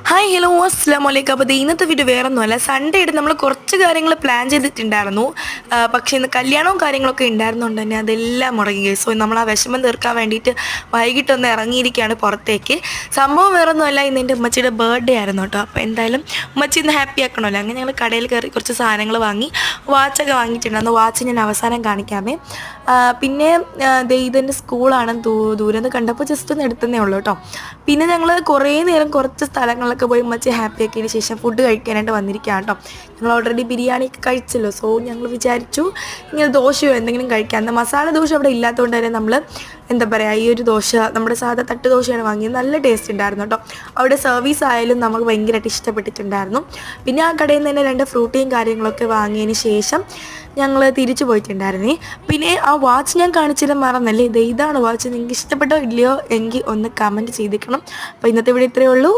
Hi hello അസ്സലാമലൈക്കും. അപ്പോൾ ഇന്നത്തെ വീഡിയോ വേറെ ഒന്നുമല്ല. സൺഡേ ആയിട്ട് നമ്മൾ കുറച്ച് കാര്യങ്ങൾ പ്ലാൻ ചെയ്തിട്ടുണ്ടായിരുന്നു. പക്ഷേ ഇന്ന് കല്യാണവും കാര്യങ്ങളൊക്കെ ഉണ്ടായിരുന്നുകൊണ്ട് തന്നെ അതെല്ലാം മുടങ്ങി. സോ നമ്മൾ ആ വിഷമം തീർക്കാൻ വേണ്ടിയിട്ട് വൈകിട്ടൊന്ന് ഇറങ്ങിയിരിക്കുകയാണ് പുറത്തേക്ക്. സംഭവം വേറെ ഒന്നുമല്ല, ഇന്ന് എൻ്റെ ഉമ്മച്ചിയുടെ ബർത്ത്ഡേ ആയിരുന്നു കേട്ടോ. അപ്പോൾ എന്തായാലും ഉമ്മച്ചി ഇന്ന് ഹാപ്പി ആക്കണമല്ലോ. അങ്ങനെ ഞങ്ങൾ കടയിൽ കയറി കുറച്ച് സാധനങ്ങൾ വാങ്ങി, വാച്ചൊക്കെ വാങ്ങിയിട്ടുണ്ടായിരുന്നു. വാച്ച് ഞാൻ അവസാനം കാണിക്കാമേ. പിന്നെ ഇതെൻ്റെ സ്കൂളാണ്. ദൂരെ നിന്ന് കണ്ടപ്പോൾ ജസ്റ്റ് ഒന്ന് എടുത്തതേ ഉള്ളൂ കേട്ടോ. പിന്നെ ഞങ്ങൾ കുറേ നേരം കുറച്ച് സ്ഥലങ്ങളിലൊക്കെ പോയി ഉമ്മച്ചി ഹാപ്പി ആക്കിയതിന് ശേഷം ഫുഡ് കഴിക്കാനായിട്ട് വന്നിരിക്കുകയാണ് കേട്ടോ. ഞങ്ങൾ ഓൾറെഡി ബിരിയാണിയൊക്കെ കഴിച്ചല്ലോ. സോ ഞങ്ങൾ വിചാരിച്ചു ഇങ്ങനെ ദോശയോ എന്തെങ്കിലും കഴിക്കാം. അന്ന് മസാല ദോശ അവിടെ ഇല്ലാത്തതുകൊണ്ട് തന്നെ നമ്മൾ എന്താ പറയുക, ഈ ഒരു ദോശ നമ്മുടെ സാധാ തട്ട് ദോശയാണ് വാങ്ങിയത്. നല്ല ടേസ്റ്റ് ഉണ്ടായിരുന്നു കേട്ടോ. അവിടെ സർവീസ് ആയാലും നമുക്ക് ഭയങ്കരമായിട്ട് ഇഷ്ടപ്പെട്ടിട്ടുണ്ടായിരുന്നു. പിന്നെ ആ കടയിൽ നിന്ന് തന്നെ 2 ഫ്രൂട്ടിയും കാര്യങ്ങളൊക്കെ വാങ്ങിയതിന് ശേഷം ഞങ്ങൾ തിരിച്ചു പോയിട്ടുണ്ടായിരുന്നേ. പിന്നെ ആ വാച്ച് ഞാൻ കാണിച്ചിട്ട് മറന്നല്ലേ, ഇതാണ് വാച്ച്. നിങ്ങൾക്ക് ഇഷ്ടപ്പെട്ടോ ഇല്ലയോ എങ്കിൽ ഒന്ന് കമൻറ്റ് ചെയ്തിരിക്കണം. അപ്പോൾ ഇന്നത്തെ വീഡിയോ ഇത്രയേ ഉള്ളൂ.